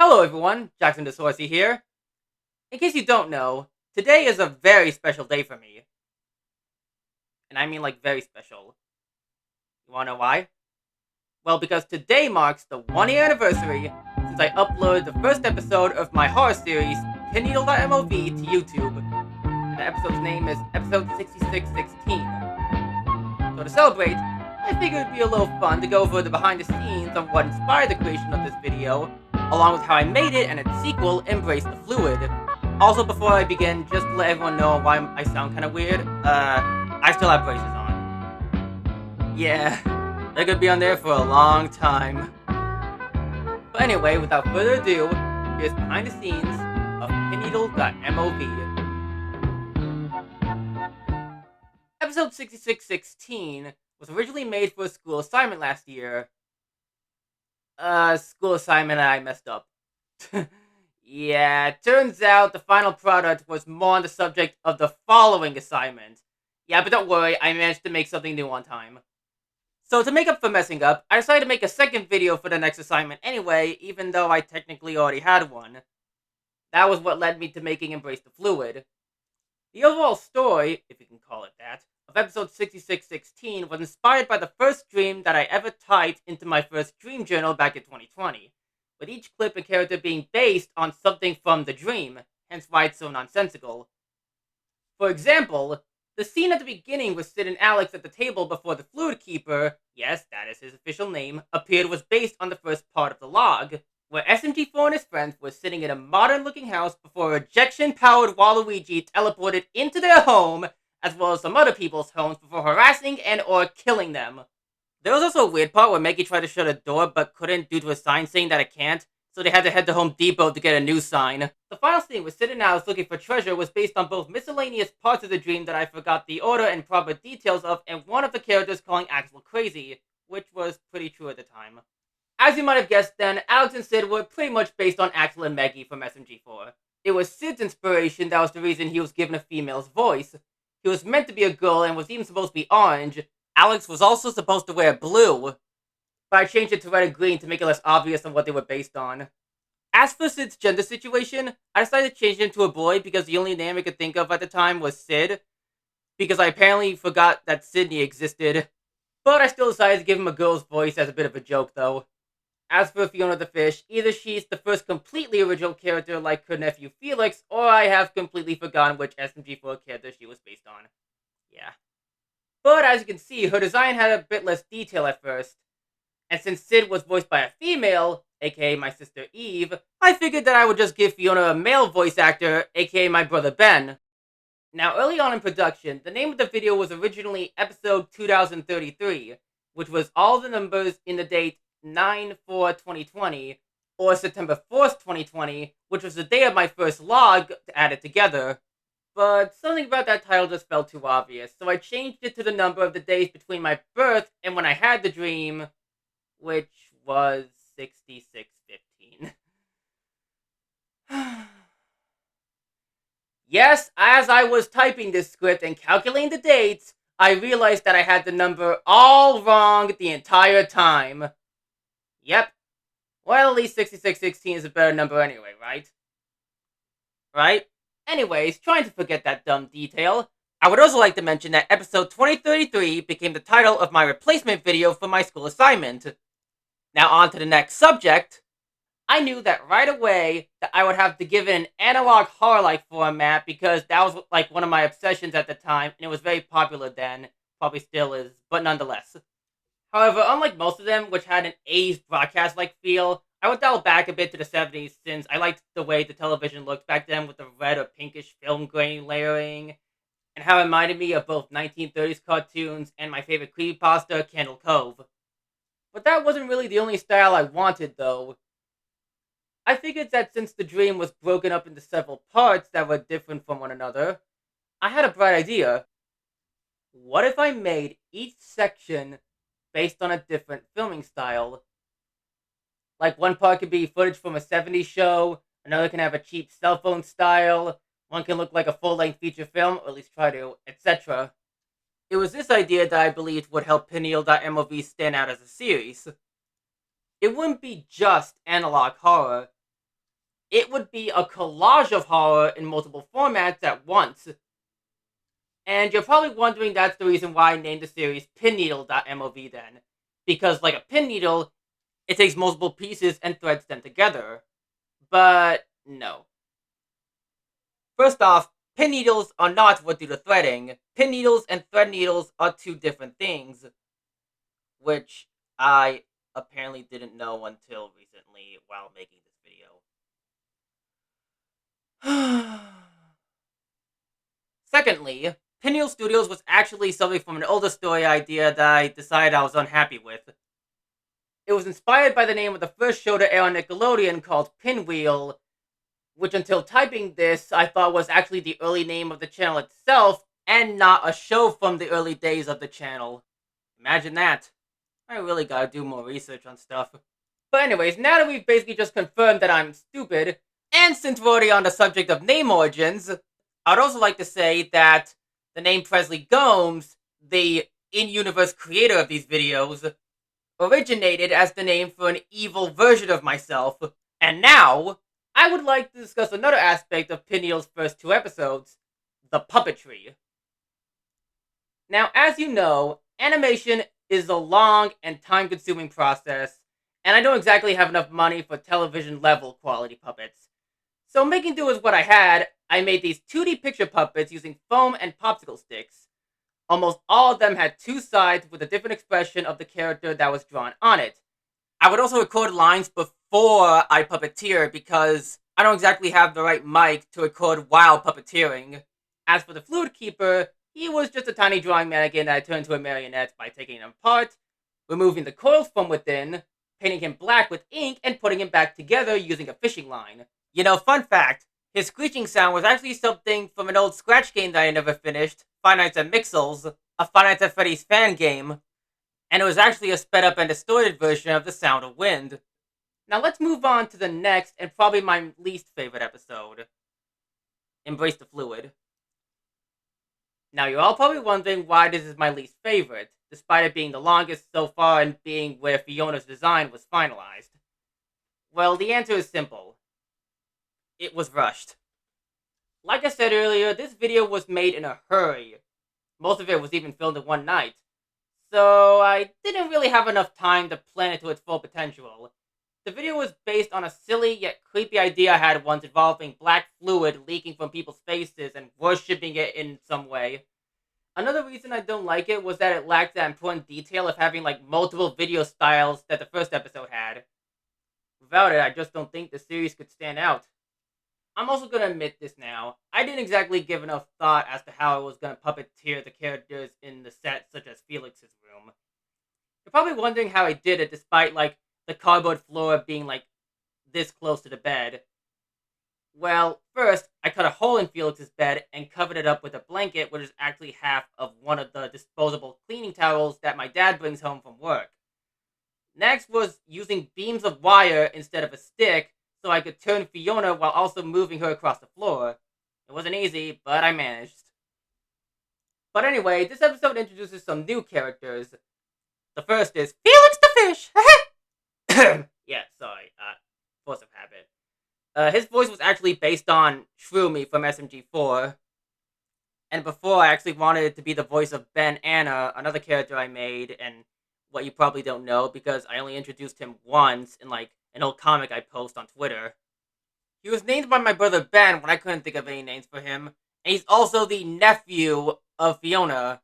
Hello everyone, Jackson DeSourcy here. In case you don't know, today is a very special day for me. And I mean like very special. You wanna know why? Well, because today marks the 1 year anniversary since I uploaded the first episode of my horror series, Pinneedle.mov, to YouTube. And the episode's name is episode 6616. So to celebrate, I figured it'd be a little fun to go over the behind the scenes of what inspired the creation of this video, along with how I made it and its sequel, Embrace the Fluid. Also, before I begin, just to let everyone know why I sound kinda weird, I still have braces on. Yeah, they're gonna be on there for a long time. But anyway, without further ado, here's behind the scenes of Pinneedle.mov. Episode 6616 was originally made for a school assignment last year. School assignment I messed up. Yeah, turns out the final product was more on the subject of the following assignment. Yeah, but don't worry, I managed to make something new on time. So to make up for messing up, I decided to make a second video for the next assignment anyway, even though I technically already had one. That was what led me to making Embrace the Fluid. The overall story, if you can call it that, of episode 6616 was inspired by the first dream that I ever typed into my first dream journal back in 2020, with each clip and character being based on something from the dream, hence why it's so nonsensical. For example, the scene at the beginning with Sid and Alex at the table before the Fluid Keeper, yes, that is his official name, appeared was based on the first part of the log, where SMG4 and his friends were sitting in a modern-looking house before a ejection-powered Waluigi teleported into their home, as well as some other people's homes before harassing and or killing them. There was also a weird part where Maggie tried to shut a door but couldn't due to a sign saying that it can't, so they had to head to Home Depot to get a new sign. The final scene with Sid and Alex looking for treasure was based on both miscellaneous parts of the dream that I forgot the order and proper details of, and one of the characters calling Axel crazy, which was pretty true at the time. As you might have guessed then, Alex and Sid were pretty much based on Axel and Maggie from SMG4. It was Sid's inspiration that was the reason he was given a female's voice. He was meant to be a girl and was even supposed to be orange. Alex was also supposed to wear blue, but I changed it to red and green to make it less obvious on what they were based on. As for Sid's gender situation, I decided to change him to a boy because the only name I could think of at the time was Sid, because I apparently forgot that Sydney existed. But I still decided to give him a girl's voice as a bit of a joke though. As for Fiona the Fish, either she's the first completely original character like her nephew Felix, or I have completely forgotten which SMG4 character she was based on. Yeah. But as you can see, her design had a bit less detail at first. And since Sid was voiced by a female, aka my sister Eve, I figured that I would just give Fiona a male voice actor, aka my brother Ben. Now, early on in production, the name of the video was originally Episode 2033, which was all the numbers in the date 9/4/2020, or September 4th, 2020, which was the day of my first log added together. But something about that title just felt too obvious, so I changed it to the number of the days between my birth and when I had the dream, which was 6615. Yes, as I was typing this script and calculating the dates, I realized that I had the number all wrong the entire time. Yep. Well, at least 6616 is a better number anyway, right? Right? Anyways, trying to forget that dumb detail, I would also like to mention that episode 2033 became the title of my replacement video for my school assignment. Now on to the next subject. I knew that right away that I would have to give it an analog horror-like format because that was like one of my obsessions at the time and it was very popular then. Probably still is, but nonetheless. However, unlike most of them, which had an 80s broadcast-like feel, I would dial back a bit to the 70s since I liked the way the television looked back then with the red or pinkish film grain layering, and how it reminded me of both 1930s cartoons and my favorite creepypasta, Candle Cove. But that wasn't really the only style I wanted, though. I figured that since the dream was broken up into several parts that were different from one another, I had a bright idea. What if I made each section based on a different filming style? Like one part could be footage from a 70s show, another can have a cheap cell phone style, one can look like a full-length feature film, or at least try to, etc. It was this idea that I believed would help Pinneedle.mov stand out as a series. It wouldn't be just analog horror. it would be a collage of horror in multiple formats at once. And you're probably wondering that's the reason why I named the series Pinneedle.mov then. Because, like a pin needle, it takes multiple pieces and threads them together. But no. First off, pin needles are not what do the threading. Pin needles and thread needles are two different things, which I apparently didn't know until recently while making this video. Secondly, Pinneedle Studios was actually something from an older story idea that I decided I was unhappy with. It was inspired by the name of the first show to air on Nickelodeon called Pinwheel, which until typing this, I thought was actually the early name of the channel itself, and not a show from the early days of the channel. Imagine that. I really gotta do more research on stuff. But anyways, now that we've basically just confirmed that I'm stupid, and since we're already on the subject of name origins, I'd also like to say that the name Presley Gomes, the in-universe creator of these videos, originated as the name for an evil version of myself. And now, I would like to discuss another aspect of Pinneedle's first two episodes, the puppetry. Now, as you know, animation is a long and time-consuming process, and I don't exactly have enough money for television-level quality puppets. So making do with what I had, I made these 2D picture puppets using foam and popsicle sticks. Almost all of them had two sides with a different expression of the character that was drawn on it. I would also record lines before I puppeteer because I don't exactly have the right mic to record while puppeteering. As for the Fluid Keeper, he was just a tiny drawing mannequin that I turned into a marionette by taking him apart, removing the coils from within, painting him black with ink, and putting him back together using a fishing line. You know, fun fact, his screeching sound was actually something from an old Scratch game that I never finished, Five Nights at Mixels, a Five Nights at Freddy's fan game, and it was actually a sped up and distorted version of The Sound of Wind. Now let's move on to the next and probably my least favorite episode, Embrace the Fluid. Now you're all probably wondering why this is my least favorite, despite it being the longest so far and being where Fiona's design was finalized. Well, the answer is simple. It was rushed. Like I said earlier, this video was made in a hurry. Most of it was even filmed in one night. So I didn't really have enough time to plan it to its full potential. The video was based on a silly yet creepy idea I had once involving black fluid leaking from people's faces and worshipping it in some way. Another reason I don't like it was that it lacked that important detail of having like multiple video styles that the first episode had. Without it, I just don't think the series could stand out. I'm also gonna admit this now. I didn't exactly give enough thought as to how I was gonna puppeteer the characters in the set, such as Felix's room. You're probably wondering how I did it despite, like, the cardboard floor being, like, this close to the bed. Well, first, I cut a hole in Felix's bed and covered it up with a blanket, which is actually half of one of the disposable cleaning towels that my dad brings home from work. Next was using beams of wire instead of a stick, so I could turn Fiona while also moving her across the floor. It wasn't easy, but I managed. But anyway, this episode introduces some new characters. The first is Felix the Fish! Yeah, sorry, force of habit. His voice was actually based on Shroomy from SMG4. And before, I actually wanted it to be the voice of Ben Anna, another character I made, and what you probably don't know, because I only introduced him once in, like, an old comic I post on Twitter. He was named by my brother Ben when I couldn't think of any names for him, and he's also the nephew of Fiona,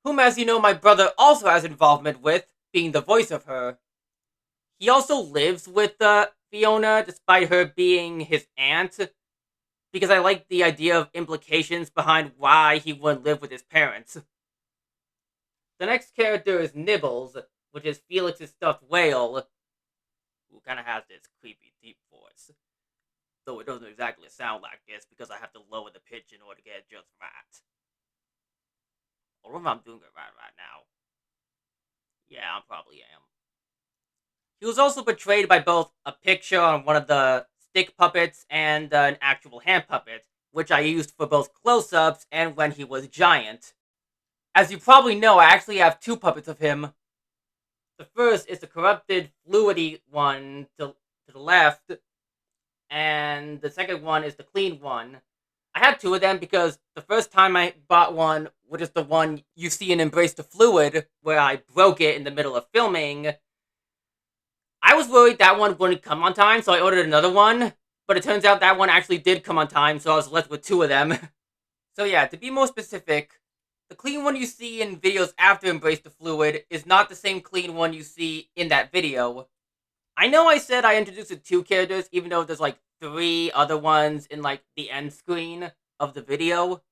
whom, as you know, my brother also has involvement with, being the voice of her. He also lives with Fiona, despite her being his aunt, because I like the idea of implications behind why he wouldn't live with his parents. The next character is Nibbles, which is Felix's stuffed whale, who kind of has this creepy deep voice. Though it doesn't exactly sound like this because I have to lower the pitch in order to get it just right. I don't know if I'm doing it right now. Yeah, I probably am. He was also portrayed by both a picture on one of the stick puppets and an actual hand puppet, which I used for both close-ups and when he was giant. As you probably know, I actually have two puppets of him. The first is the corrupted, fluidy one to the left, and the second one is the clean one. I had two of them because the first time I bought one, which is the one you see in Embrace the Fluid, where I broke it in the middle of filming, I was worried that one wouldn't come on time, so I ordered another one. But it turns out that one actually did come on time, so I was left with two of them. So yeah, to be more specific, the clean one you see in videos after Embrace the Fluid is not the same clean one you see in that video. I know I said I introduced the two characters, even though there's like three other ones in like the end screen of the video.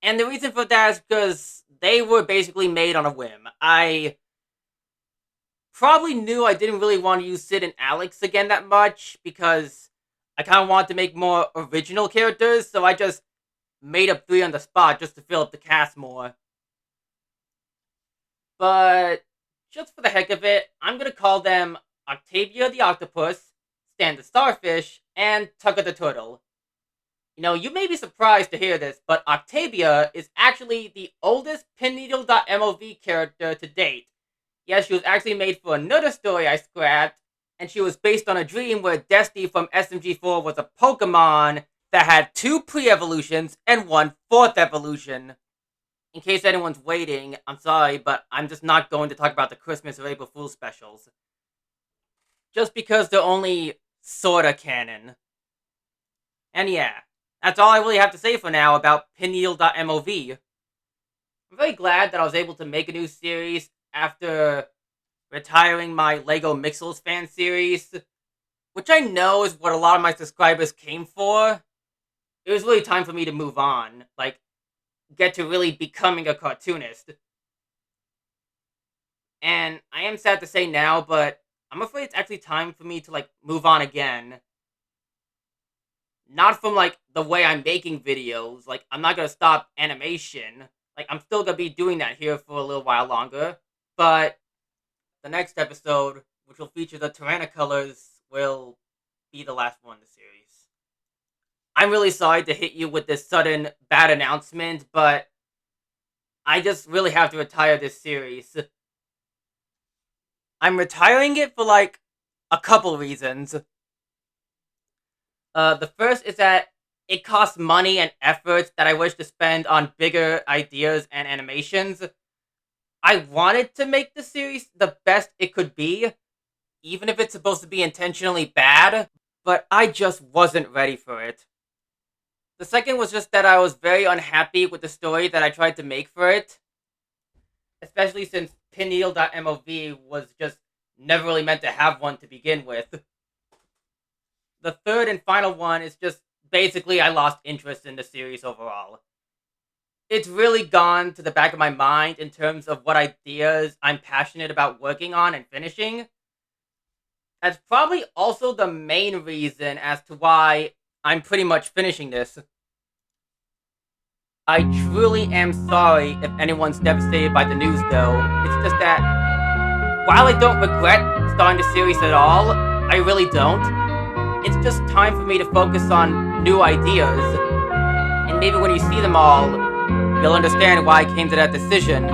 And the reason for that is because they were basically made on a whim. I probably knew I didn't really want to use Sid and Alex again that much, because I kind of wanted to make more original characters, so I just made up three on the spot just to fill up the cast more. But just for the heck of it, I'm gonna call them Octavia the Octopus, Stan the Starfish, and Tugger the Turtle. You know, you may be surprised to hear this, but Octavia is actually the oldest Pinneedle.mov character to date. Yes, she was actually made for another story I scrapped, and she was based on a dream where Destiny from SMG4 was a Pokemon that had two pre-evolutions and one fourth evolution. In case anyone's waiting, I'm sorry, but I'm just not going to talk about the Christmas or April Fool's specials. Just because they're only sorta canon. And yeah, that's all I really have to say for now about Pinneedle.mov. I'm very glad that I was able to make a new series after retiring my LEGO Mixels fan series, which I know is what a lot of my subscribers came for. It was really time for me to move on, like, get to really becoming a cartoonist. And I am sad to say now, but I'm afraid it's actually time for me to, like, move on again. Not from, like, the way I'm making videos. Like, I'm not gonna stop animation. Like, I'm still gonna be doing that here for a little while longer. But the next episode, which will feature the Tyrannocolors, will be the last one in the series. I'm really sorry to hit you with this sudden bad announcement, but I just really have to retire this series. I'm retiring it for, like, a couple reasons. The first is that it costs money and effort that I wish to spend on bigger ideas and animations. I wanted to make the series the best it could be, even if it's supposed to be intentionally bad, but I just wasn't ready for it. The second was just that I was very unhappy with the story that I tried to make for it, especially since Pinneedle.mov was just never really meant to have one to begin with. The third and final one is just basically I lost interest in the series overall. It's really gone to the back of my mind in terms of what ideas I'm passionate about working on and finishing. That's probably also the main reason as to why I'm pretty much finishing this. I truly am sorry if anyone's devastated by the news though. It's just that, while I don't regret starting the series at all, I really don't. It's just time for me to focus on new ideas. And maybe when you see them all, you'll understand why I came to that decision.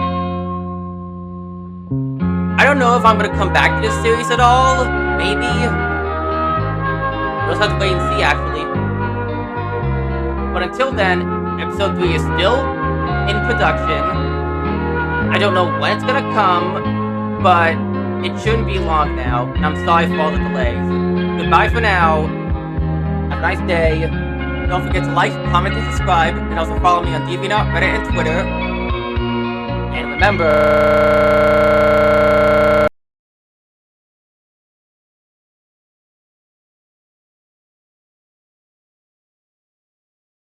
I don't know if I'm gonna come back to this series at all. Maybe. We'll just have to wait and see, actually. But until then, episode 3 is still in production. I don't know when it's gonna come, but it shouldn't be long now, and I'm sorry for all the delays. Goodbye for now. Have a nice day. Don't forget to like, comment, and subscribe, and also follow me on DeviantArt, Reddit, and Twitter. And remember...